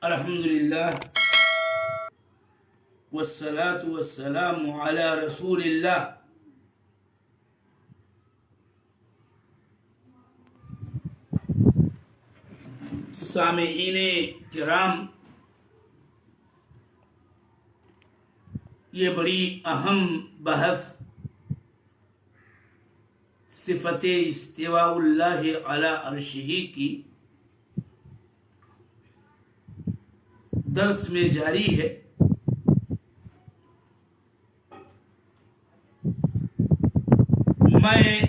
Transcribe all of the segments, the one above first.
الحمدللہ والصلاة والسلام علی رسول اللہ۔ سامعین کرام، یہ بڑی اہم بحث صفت استواء اللہ علی عرشہ کی درس میں جاری ہے۔ میں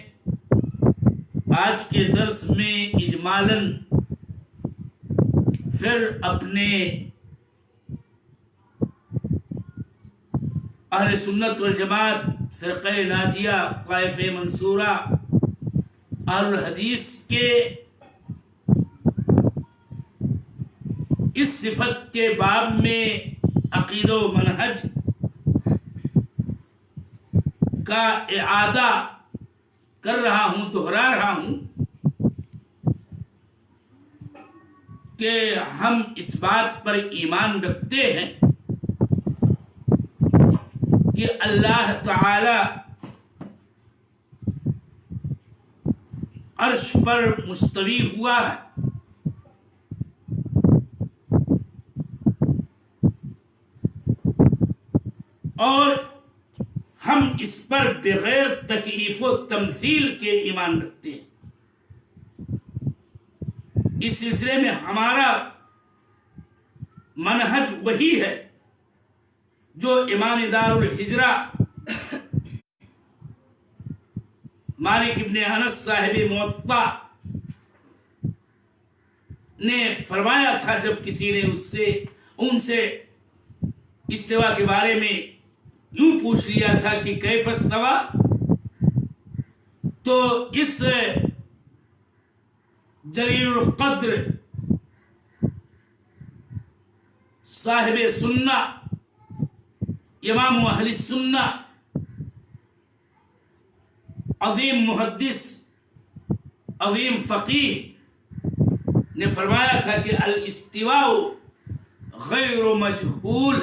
آج کے درس میں اجمالاً پھر اپنے اہل سنت والجماعت، فرقہ ناجیہ، طائفہ منصورہ، اہل الحدیث کے اس صفت کے باب میں عقیدہ و منہج کا اعادہ کر رہا ہوں، دہرا رہا ہوں کہ ہم اس بات پر ایمان رکھتے ہیں کہ اللہ تعالی عرش پر مستوی ہوا ہے، اور ہم اس پر بغیر تکییف و تمثیل کے ایمان رکھتے ہیں۔ اس سلسلے میں ہمارا منہج وہی ہے جو امام دار الحجرہ مالک ابن انس صاحب موطا نے فرمایا تھا جب کسی نے ان سے استوا کے بارے میں یوں پوچھ لیا تھا کہ کیف استوا، تو اس جلیل القدر صاحب سنہ، امام اہل سنہ، عظیم محدث، عظیم فقیہ نے فرمایا تھا کہ الاستواء غیر مجہول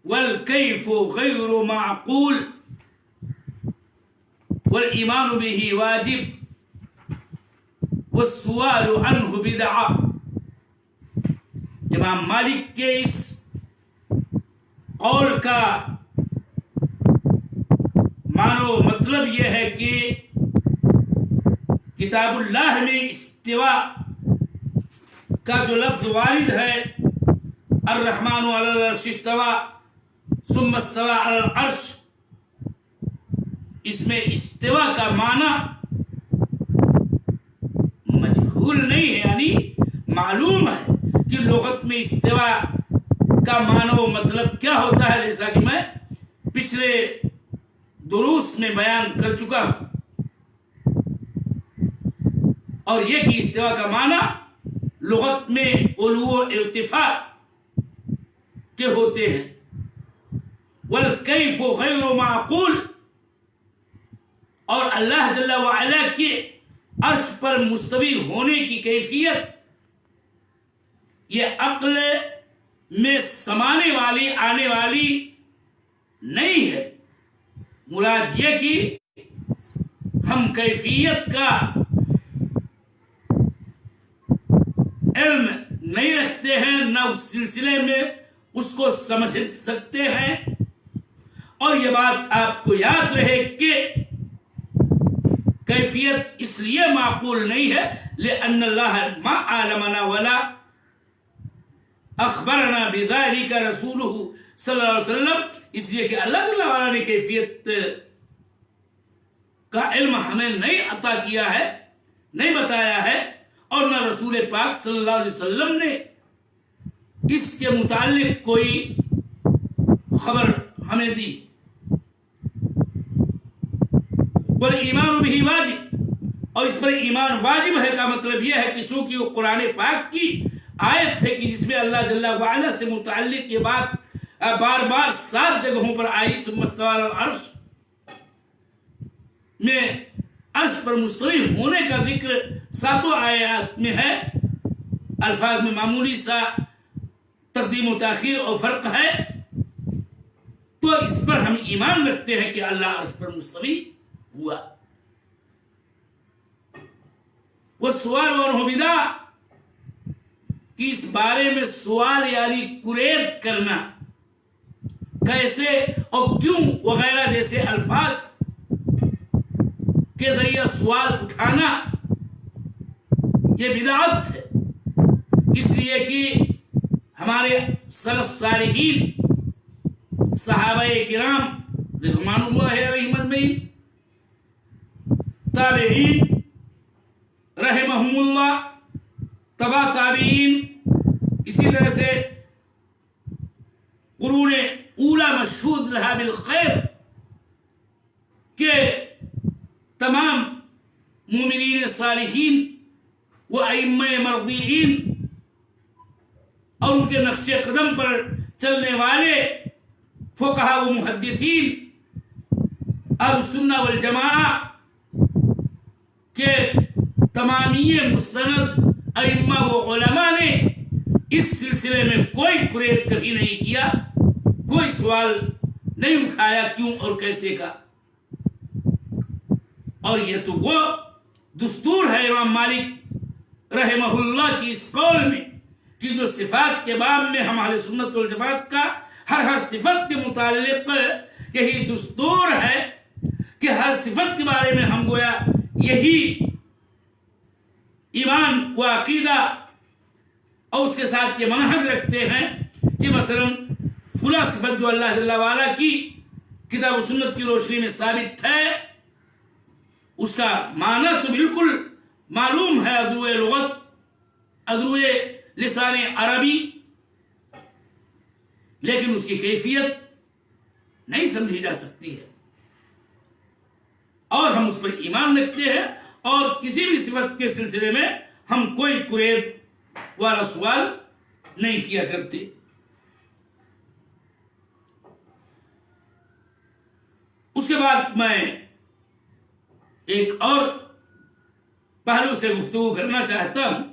والکیف غیر معقول والایمان به واجب والسؤال عنہ بدعہ۔ امام مالک کے اس قول کا معنی مطلب یہ ہے کہ کتاب اللہ میں استواء کا جو لفظ وارد ہے، الرحمن علی العرش استوى ثم استوى علی العرش، اس میں استوا کا معنی مجہول نہیں ہے، یعنی معلوم ہے کہ لغت میں استوا کا معنی و مطلب کیا ہوتا ہے، جیسا کہ میں پچھلے دروس میں بیان کر چکا ہوں۔ اور یہ کہ استوا کا معنی لغت میں علو و ارتفاع کے ہوتے ہیں۔ والکیف غیر معقول، اور اللہ جل وعلا کے عرش پر مستوی ہونے کی کیفیت یہ عقل میں سمانے والی، آنے والی نہیں ہے۔ مراد یہ کہ ہم کیفیت کا علم نہیں رکھتے ہیں، نہ اس سلسلے میں اس کو سمجھ سکتے ہیں۔ اور یہ بات آپ کو یاد رہے کہ کیفیت اس لیے معقول نہیں ہے لأن اللہ ما علمنا ولا اخبرنا بذلك رسولہ صلی اللہ علیہ وسلم، اس لیے کہ اللہ تعالیٰ نے کیفیت کا علم ہمیں نہیں عطا کیا ہے، نہیں بتایا ہے، اور نہ رسول پاک صلی اللہ علیہ وسلم نے اس کے متعلق کوئی خبر ہمیں دی۔ والایمان به واجب، اور اس پر ایمان واجب ہے کا مطلب یہ ہے کہ چونکہ وہ قرآن پاک کی آیت ہے کہ جس میں اللہ جل وعلا سے متعلق یہ بات بار بار 7 جگہوں پر آئی، ثم استوى علی العرش میں عرش پر مستوی ہونے کا ذکر 7 آیات میں ہے، الفاظ میں معمولی سا تقدیم و تاخیر اور فرق ہے، تو اس پر ہم ایمان رکھتے ہیں کہ اللہ عرش پر مستوی ہوا۔ وہ سوال اور بدع کہ اس بارے میں سوال یعنی کریت کرنا کیسے اور کیوں وغیرہ جیسے الفاظ کے ذریعے سوال اٹھانا یہ بدعت ہے، اس لیے کہ ہمارے سلف صالحین صحابہ کرام رضوان اللہ علیہم اجمعین، تابعین رحمہم اللہ، تبع تابعین، اسی طرح سے قرون اولا مشہود رہا بالخیر کہ تمام مومنین صالحین و ائمہ مرضیین اور ان کے نقش قدم پر چلنے والے فقہا و محدثین اہل سنہ والجماعہ کے تمامی مستند ائمہ و علماء نے اس سلسلے میں کوئی کریت کبھی نہیں کیا، کوئی سوال نہیں اٹھایا کیوں اور کیسے کا۔ اور یہ تو وہ دستور ہے امام مالک رحمہ اللہ کی اس قول میں کہ جو صفات کے باب میں ہمارے سنت والجماعت کا ہر صفت کے متعلق یہی دستور ہے کہ ہر صفت کے بارے میں ہم گویا یہی ایمان و عقیدہ اور اس کے ساتھ یہ منہج رکھتے ہیں کہ مثلا فلاں صفت جو اللہ جل وعلا کی کتاب و سنت کی روشنی میں ثابت ہے، اس کا معنی تو بالکل معلوم ہے ازروئے لغت، ازروئے لسان عربی، لیکن اس کی کیفیت نہیں سمجھی جا سکتی ہے، اور ہم اس پر ایمان رکھتے ہیں اور کسی بھی صفت کے سلسلے میں ہم کوئی کریت والا سوال نہیں کیا کرتے۔ اس کے بعد میں ایک اور پہلو سے گفتگو کرنا چاہتا ہوں۔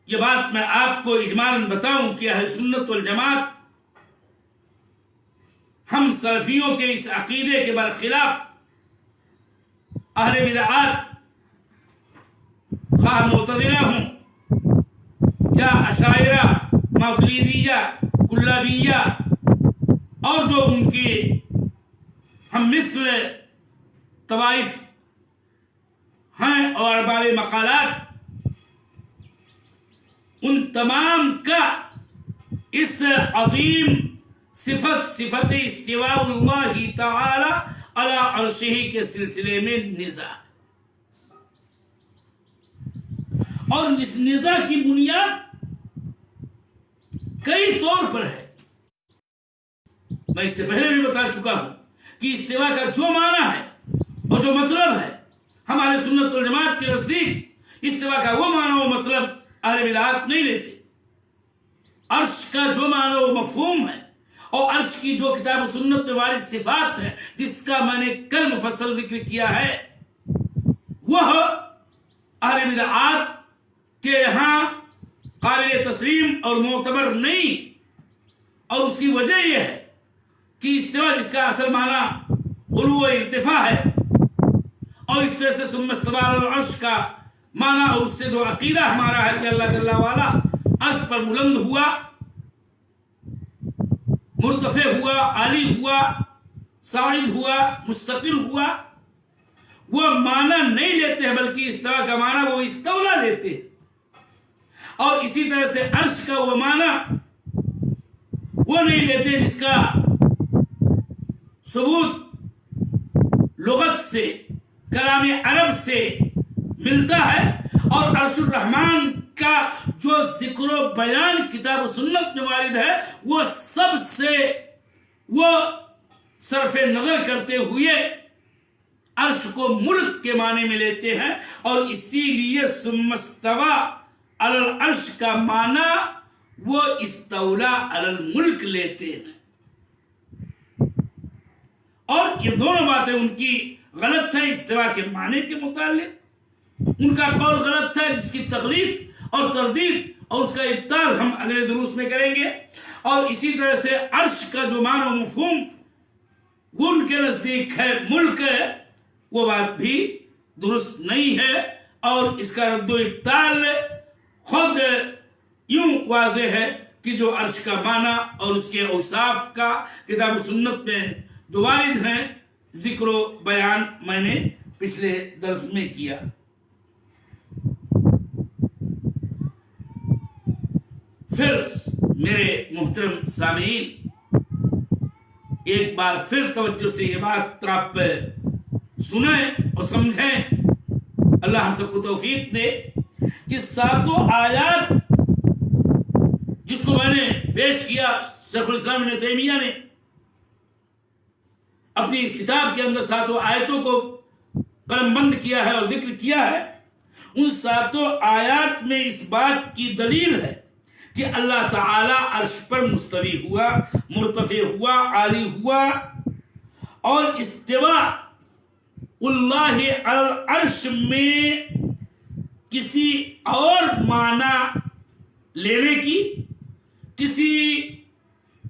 یہ بات میں آپ کو اجمالاً بتاؤں کہ اہل سنت والجماعت ہم سلفیوں کے اس عقیدے کے برخلاف اہل بدعات خواہ معتزلہ ہوں یا اشاعرہ، ماتریدیہ، کلابیہ اور جو ان کی ہم مثل طوائف ہیں اور ارباب مقالات، ان تمام کا اس عظیم صفت استواء اللہ تعالی علی عرشہ کے سلسلے میں نزاع، اور اس نزاع کی بنیاد کئی طور پر ہے۔ میں اس سے پہلے بھی بتا چکا ہوں کہ استواء کا جو معنی ہے اور جو مطلب ہے ہمارے سنت والجماعت کے نزدیک استواء کا وہ معنی و مطلب اہل بدعات نہیں لیتے۔ عرش کا جو معنی و مفہوم ہے اور عرش کی جو کتاب و سنت میں وارد صفات ہے جس کا میں نے کل مفصل ذکر کیا ہے، وہ اہل بدعات کے یہاں قابل تسلیم اور معتبر نہیں، اور اس کی وجہ یہ ہے کہ استواء جس کا اصل معنی علو و ارتفاع ہے، اور اس طرح سے ثم استوى علی العرش کا معنی اور اس سے جو عقیدہ ہمارا ہے کہ اللہ جل وعلا عرش پر بلند ہوا، مرتفع ہوا، عالی ہوا، صاعد ہوا، مستقل ہوا، وہ معنی نہیں لیتے ہیں، بلکہ استواء کا معنی وہ استولا لیتے ہیں۔ اور اسی طرح سے عرش کا وہ معنی وہ نہیں لیتے جس کا ثبوت لغت سے، کلام عرب سے ملتا ہے، اور عرش الرحمن کا جو ذکر و بیان کتاب و سنت میں وارد ہے وہ سب سے وہ صرف نظر کرتے ہوئے عرش کو ملک کے معنی میں لیتے ہیں، اور اسی لیے ثم استوى علی العرش کا معنی وہ استولا علی الملک لیتے ہیں۔ اور یہ دونوں باتیں ان کی غلط ہیں استواء کے معنی کے متعلق، ان کا قول غلط ہے جس کی تخلیق اور تردید اور اس کا ابطال ہم اگلے دروس میں کریں گے. اور اسی طرح سے عرش کا جو معنی و مفہوم ان کے نزدیک ہے ملک ہے، وہ بات بھی درست نہیں ہے، اور اس کا رد و ابطال خود یوں واضح ہے کہ جو عرش کا معنی اور اس کے اوصاف کا کتاب و سنت میں جو وارد ہیں ذکر و بیان میں نے پچھلے درس میں کیا. پھر میرے محترم سامعین، ایک بار پھر توجہ سے یہ بات آپ سنیں اور سمجھیں، اللہ ہم سب کو توفیق دے کہ ساتوں آیات جس کو میں نے پیش کیا، شیخ الاسلام ابن تیمیہ نے اپنی اس کتاب کے اندر ساتوں آیتوں کو قلم بند کیا ہے اور ذکر کیا ہے، ان ساتوں آیات میں اس بات کی دلیل ہے کہ اللہ تعالی عرش پر مستوی ہوا، مرتفع ہوا، عالی ہوا، اور استواء اللہ علی العرش میں کسی اور معنی لینے کی، کسی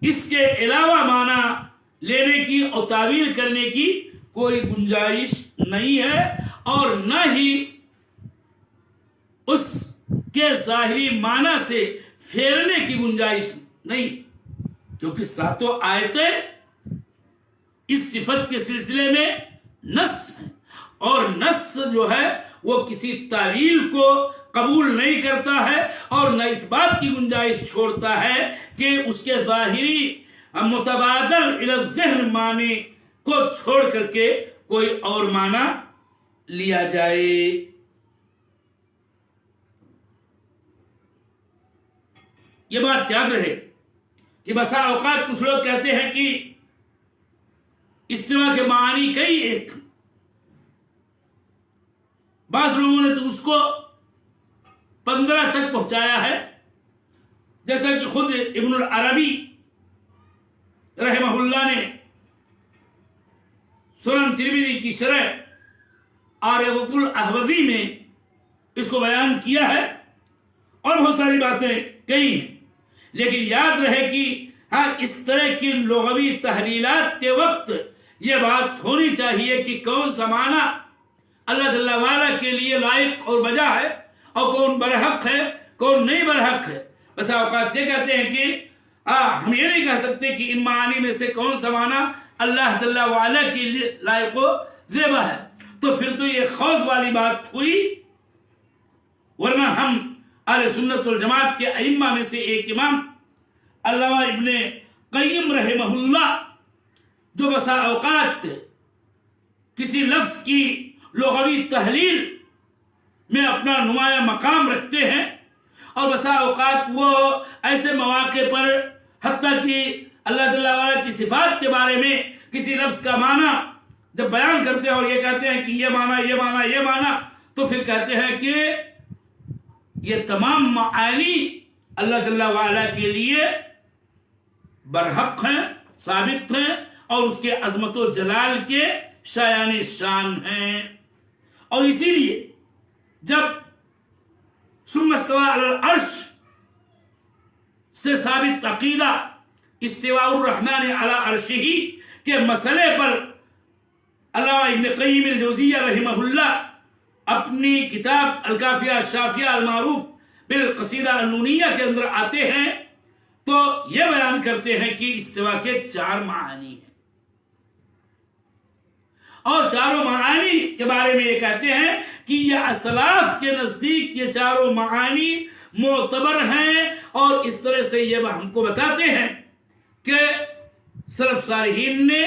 اس کے علاوہ معنی لینے کی اور تعویل کرنے کی کوئی گنجائش نہیں ہے، اور نہ ہی اس کے ظاہری معنی سے پھیرنے کی گنجائش نہیں، کیونکہ ساتوں آیتیں اس صفت کے سلسلے میں نص ہیں، اور نص جو ہے وہ کسی تعویل کو قبول نہیں کرتا ہے، اور نہ اس بات کی گنجائش چھوڑتا ہے کہ اس کے ظاہری متبادل الی الذہن معنی کو چھوڑ کر کے کوئی اور معنی لیا جائے. یہ بات یاد رہے کہ بسا اوقات کچھ لوگ کہتے ہیں کہ استوا کے معنی کئی ایک، بعض لوگوں نے تو اس کو 15 تک پہنچایا ہے، جیسا کہ خود ابن العربی رحمہ اللہ نے سنن ترمذی کی شرح عارضۃ الاحوذی میں اس کو بیان کیا ہے، اور بہت ساری باتیں کہی ہیں. لیکن یاد رہے کہ ہر اس طرح کی لغوی تحلیلات کے وقت یہ بات ہونی چاہیے کہ کون سا معنی اللہ جل وعلا کے لیے لائق اور بجا ہے، اور کون برحق ہے، کون نہیں برحق ہے. بس اوقات یہ کہتے ہیں کہ ہم یہ نہیں کہہ سکتے کہ ان معانی میں سے کون سا معنی اللہ جل وعلا کے لیے لائق و زیبا ہے، تو پھر تو یہ خوض والی بات ہوئی. ورنہ ہم اہل سنت والجماعت کے ائمہ میں سے ایک امام علامہ ابن قیم رحمہ اللہ، جو بسا اوقات کسی لفظ کی لغوی تحلیل میں اپنا نمایاں مقام رکھتے ہیں، اور بسا اوقات وہ ایسے مواقع پر حتیٰ کہ اللہ جل وعلا کی صفات کے بارے میں کسی لفظ کا معنی جب بیان کرتے ہیں اور یہ کہتے ہیں کہ یہ معنی یہ معنی یہ معنی، تو پھر کہتے ہیں کہ یہ تمام معانی اللہ جل وعلا کے لیے برحق ہیں، ثابت ہیں، اور اس کے عظمت و جلال کے شایان شان ہیں. اور اسی لیے جب ثم استوى علی العرش سے ثابت عقیدہ استواء الرحمن علی عرشہ کے مسئلے پر علامہ ابن قیم الجوزیہ رحمہ اللہ اپنی کتاب الکافیہ الشافیہ المعروف بالقصیدہ النونیہ کے اندر آتے ہیں، تو یہ بیان کرتے ہیں کہ استوا کے 4 معانی ہیں، اور چاروں معانی کے بارے میں یہ کہتے ہیں کہ یہ اسلاف کے نزدیک یہ چاروں معانی معتبر ہیں، اور اس طرح سے یہ ہم کو بتاتے ہیں کہ سلف صالحین نے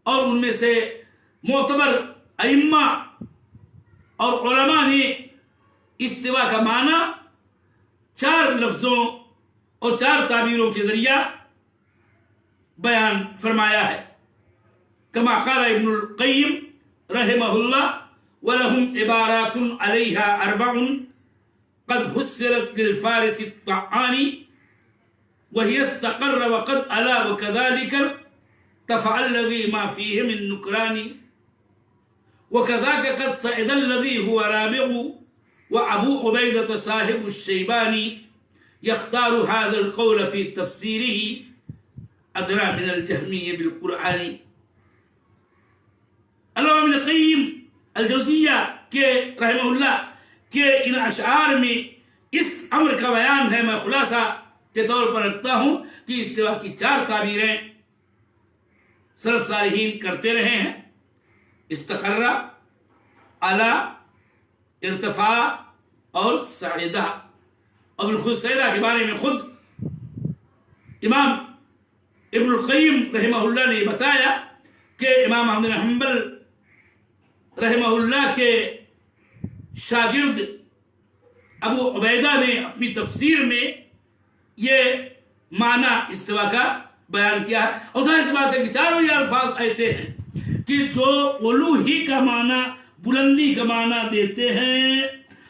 اور ان میں سے معتبر ائمہ اور علماء نے استوا کا معنی 4 لفظوں اور 4 تعبیروں کے ذریعہ بیان فرمایا ہے. کما قال ابن القیم رحمہ اللہ وَلَهُمْ عِبَارَاتٌ عَلَيْهَا 4 قد حسرت للفارس الطعانی وهي استقر وقد ألا وكذلك تفعل الذي ما فيه من نكران وكذاك قد صعد الذي هو رابع وأبو عبيدة صاحب الشيباني يختار هذا القول في تفسيره أدرى من الجهمية بالقرآن. علامہ ابن قیم الجوزیہ کے رحمہ اللہ کے ان اشعار میں اس امر کا بیان ہے. میں خلاصہ کے طور پر رکھتا ہوں کہ استوا کی 4 تعبیریں سلف صالحین کرتے رہے ہیں: استقر، اعلی، ارتفاع اور سعیدہ. اور بالخصوص سعیدہ کے بارے میں خود امام ابن القیم رحمہ اللہ نے بتایا کہ امام احمد بن حنبل رحمہ اللہ کے شاگرد ابو عبیدہ نے اپنی تفسیر میں یہ معنی استوا کا بیان کیا ہے. اور ظاہر سی بات ہے کہ چاروں یہ الفاظ ایسے ہیں کہ جو علو ہی کا معنی، بلندی کا معنی دیتے ہیں،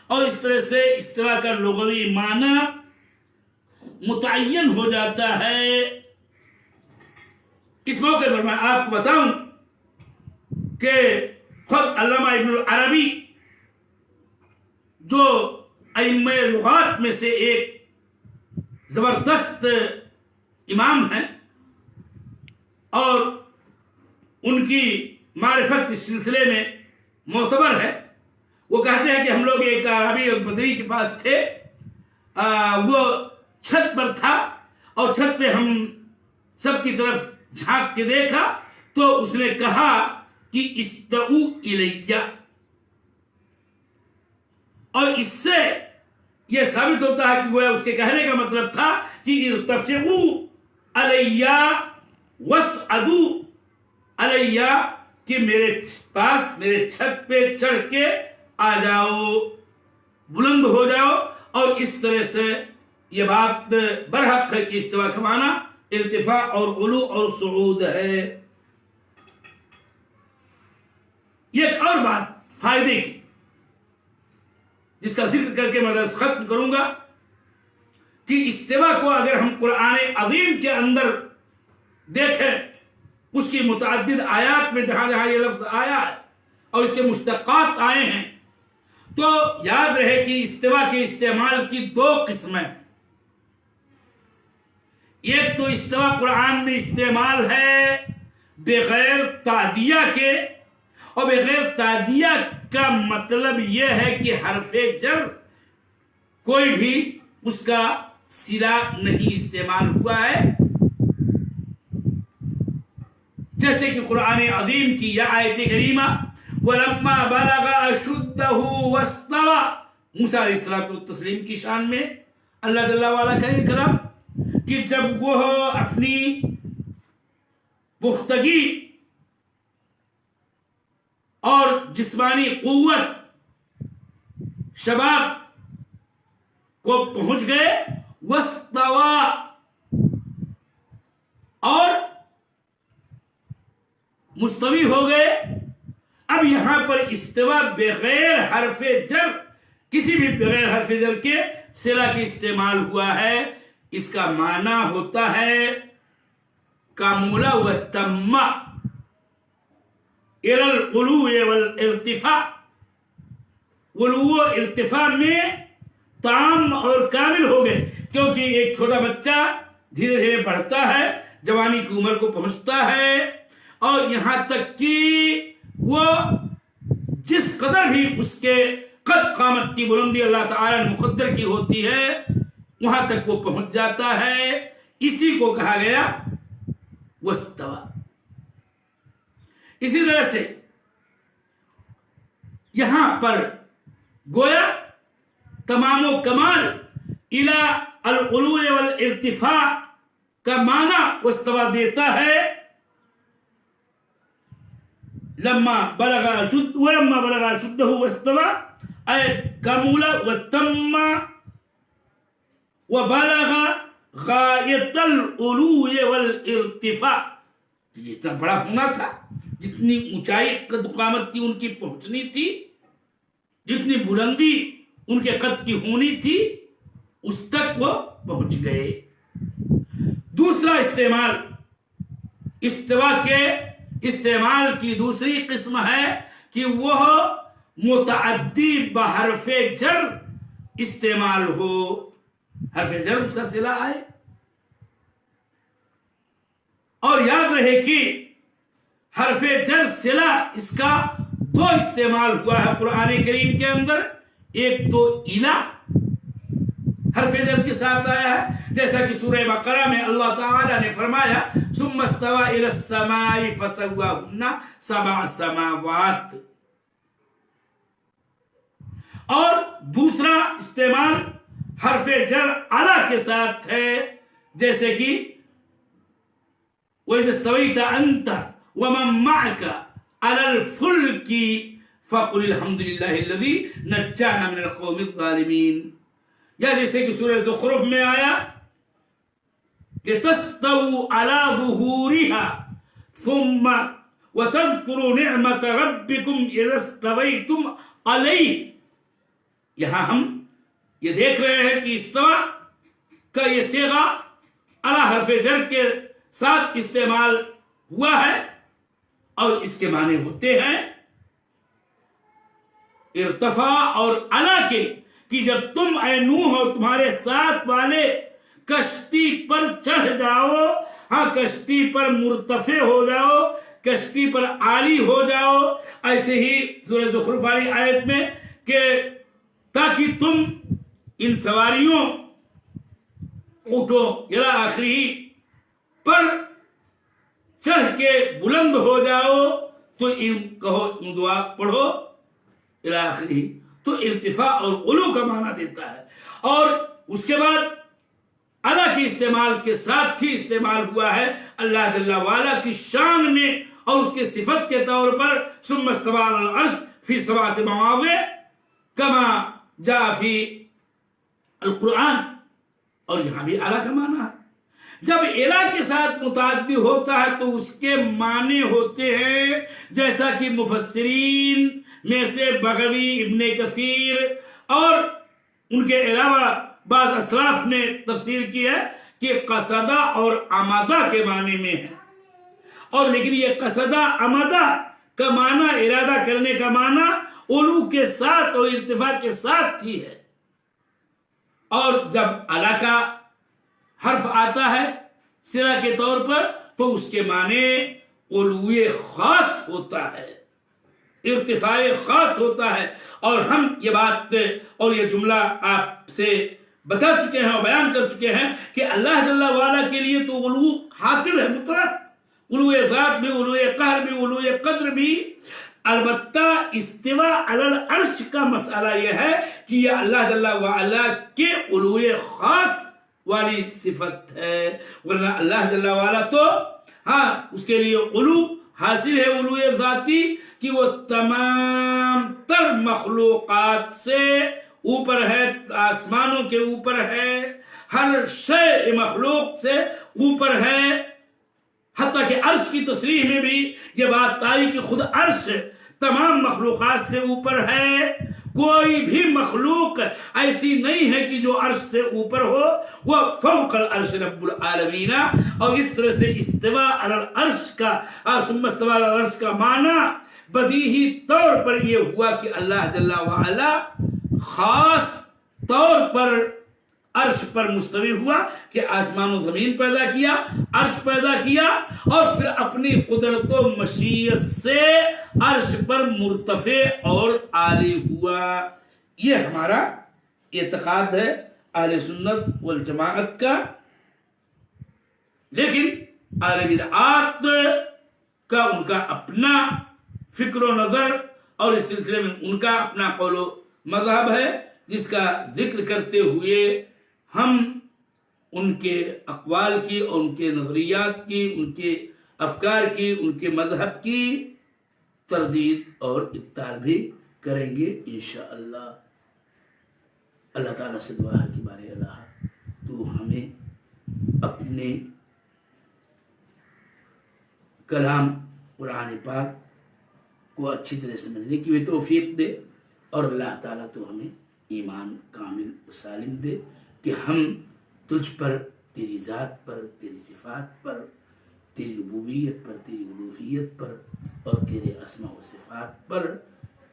اور اس طرح سے استوا کا لغوی معنی متعین ہو جاتا ہے. اس موقع پر میں آپ کو بتاؤں کہ خود علامہ ابن العربی جو ائمہ لغات میں سے ایک زبردست امام ہیں اور ان کی معرفت اس سلسلے میں معتبر ہے، وہ کہتے ہیں کہ ہم لوگ ایک عربی اور بدوی کے پاس تھے، وہ چھت پر تھا اور چھت پہ ہم سب کی طرف جھانک کے دیکھا تو اس نے کہا کہ استعو الیہ، اور اس سے یہ ثابت ہوتا ہے کہ گویا اس کے کہنے کا مطلب تھا کہ ارتفعوا علیہ واسعدوا علیہ، کہ میرے پاس، میرے چھت پہ چڑھ کے آ جاؤ، بلند ہو جاؤ. اور اس طرح سے یہ بات برحق ہے کہ استوا کا معنی ارتفاع اور علو اور صعود ہے. یہ ایک اور بات فائدے کی جس کا ذکر کر کے میں درس ختم کروں گا کہ استوا کو اگر ہم قرآن عظیم کے اندر دیکھیں، اس کی متعدد آیات میں جہاں جہاں یہ لفظ آیا ہے اور اس کے مشتقات آئے ہیں، تو یاد رہے کہ استوا کے استعمال کی 2 قسمیں. ایک تو استوا قرآن میں استعمال ہے بغیر تعدیہ کے، اور بغیر تعدیہ کا مطلب یہ ہے کہ حرف جر کوئی بھی اس کا صلہ نہیں استعمال ہوا ہے، جیسے کہ قرآن عظیم کی یہ آیت کریمہ وَلَمَّا بَلَغَ أَشُدَّهُ وَاسْتَوَى، موسیٰ علیہ الصلوۃ والتسلیم کی شان میں اللہ جل وعلا کا یہ کلام کہ جب وہ اپنی پختگی اور جسمانی قوت شباب کو پہنچ گئے، وَاسْتَوَى، اور مستوی ہو گئے. اب یہاں پر استوا بغیر حرف جر، کسی بھی بغیر حرف جر کے صلہ کے استعمال ہوا ہے. اس کا معنی ہوتا ہے کامل و تم الی العلو والارتفاع، علو و ارتفاع میں تام اور کامل ہو گئے. کیونکہ ایک چھوٹا بچہ دھیرے دھیرے بڑھتا ہے، جوانی کی عمر کو پہنچتا ہے، اور یہاں تک کہ وہ جس قدر بھی اس کے قد قامت کی بلندی اللہ تعالی نے مقدر کی ہوتی ہے وہاں تک وہ پہنچ جاتا ہے. اسی کو کہا گیا واستوى. اسی طرح سے یہاں پر گویا تمام و کمال الی العلو والارتفاع کا معنی واستوى دیتا ہے. ولما بلغ اشدہ واستوى اے کمل وتم وبلغ غایت العلو والارتفاع. جتنا بڑا ہونا تھا، جتنی اونچائی قد قامت کی ان کی پہنچنی تھی، جتنی بلندی ان کے قد کی ہونی تھی، اس تک وہ پہنچ گئے. دوسرا استعمال، استوا کے استعمال کی دوسری قسم ہے کہ وہ متعدی بحرف جر استعمال ہو، حرف جر اس کا صلہ آئے. اور یاد رہے کہ حرف جر صلہ اس کا دو استعمال ہوا ہے قرآن کریم کے اندر. ایک تو الہ حرف جر کے ساتھ آیا ہے، جیسا کہ سورہ بقرہ میں اللہ تعالی نے فرمایا ثم استوى الى السماء فسواهن سبع سماوات. اور دوسرا استعمال حرف جر علی کے ساتھ ہے، جیسے کہ وَإِذَا اسْتَوَيْتَ أَنْتَ وَمَن مَّعَكَ عَلَى الْفُلْكِ فَقُلِ الْحَمْدُ لِلَّهِ الَّذِي نَجَّانَا مِنَ الْقَوْمِ الظَّالِمِينَ. یا جیسے کہ سورہ زخرف میں آیا لِتَسْتَوُوا عَلَى ظُهُورِهَا ثُمَّ وَتَذْكُرُوا نِعْمَةَ رَبِّكُمْ إِذَا اسْتَوَيْتُمْ عَلَيْهِ. یہاں ہم یہ دیکھ رہے ہیں کہ استوا کا یہ صیغہ علی حرف جر کے ساتھ استعمال ہوا ہے، اور اس کے معنی ہوتے ہیں ارتفاع اور علا کے، کہ جب تم اے نوح اور تمہارے ساتھ والے کشتی پر چڑھ جاؤ، ہاں کشتی پر مرتفع ہو جاؤ، کشتی پر عالی ہو جاؤ. ایسے ہی سورہ زخرف والی آیت میں کہ تاکہ تم ان سواریوں اونٹوں الی آخری پر چڑھ کے بلند ہو جاؤ، تو ان کہو، ان دعا پڑھو الی آخری. تو ارتفاع اور علو کا معنی دیتا ہے. اور اس کے بعد علا کے استعمال کے ساتھ ہی استعمال ہوا ہے اللہ جل وعلا کی شان میں اور اس کے صفت کے طور پر ثم استوى علی العرش فی سبعۃ مواضع کما جاء فی القرآن. اور یہاں بھی اعلیٰ کا معنی ہے. جب الہ کے ساتھ متعدی ہوتا ہے تو اس کے معنی ہوتے ہیں، جیسا کہ مفسرین میں سے بغوی، ابن کثیر اور ان کے علاوہ بعض اسلاف نے تفسیر کی ہے کہ قصدہ اور عمدہ کے معنی میں ہے. اور لیکن یہ قصدہ عمدہ کا معنی، ارادہ کرنے کا معنی علو کے ساتھ اور ارتفاع کے ساتھ ہی ہے. اور جب اعلیٰ کا حرف آتا ہے صلہ کے طور پر تو اس کے معنی علو خاص ہوتا ہے، ارتفاع خاص ہوتا ہے. اور ہم یہ بات اور یہ جملہ آپ سے بتا چکے ہیں اور بیان کر چکے ہیں کہ اللہ جل وعلا کے لیے تو علو حاصل ہے مطلق، علو ذات بھی، علو قہر بھی، علو قدر بھی. البتہ استوا علی العرش کا مسئلہ یہ ہے کہ یہ اللہ جل وعلا کے علو خاص والی صفت ہے، ورنہ اللہ جل وعلا تو ہاں اس کے لیے علو حاصل ہے، علو ذاتی، کہ وہ تمام تر مخلوقات سے اوپر ہے، آسمانوں کے اوپر ہے، ہر شے مخلوق سے اوپر ہے. حتیٰ کہ عرش کی تصریح میں بھی یہ بات آئی کہ خود عرش تمام مخلوقات سے اوپر ہے. کوئی بھی مخلوق ایسی نہیں ہے کہ جو عرش سے اوپر ہو، وہ فوق العرش رب العالمین. اور اس طرح سے استوا علی العرش کا ثم استوى علی العرش کا معنی بدیہی طور پر یہ ہوا کہ اللہ جل وعلا خاص طور پر عرش پر مستوی ہوا، کہ آسمان و زمین پیدا کیا، عرش پیدا کیا، اور پھر اپنی قدرت و مشیت سے عرش پر مرتفع اور عالی ہوا. یہ ہمارا اعتقاد ہے اہل سنت والجماعت کا. لیکن اہل بدعات کا ان کا اپنا فکر و نظر اور اس سلسلے میں ان کا اپنا قول و مذہب ہے، جس کا ذکر کرتے ہوئے ہم ان کے اقوال کی اور ان کے نظریات کی، ان کے افکار کی، ان کے مذہب کی تردید اور ابطال بھی کریں گے انشاءاللہ. اللہ تعالیٰ سے دعا ہے کہ بارے اللہ تو ہمیں اپنے کلام قرآن پاک کو اچھی طرح سمجھنے کی بھی توفیق دے، اور اللہ تعالیٰ تو ہمیں ایمان کامل و سالم دے کہ ہم تجھ پر، تیری ذات پر، تیری صفات پر، تیری ربوبیت پر، تیری الوہیت پر اور تیرے اسماء و صفات پر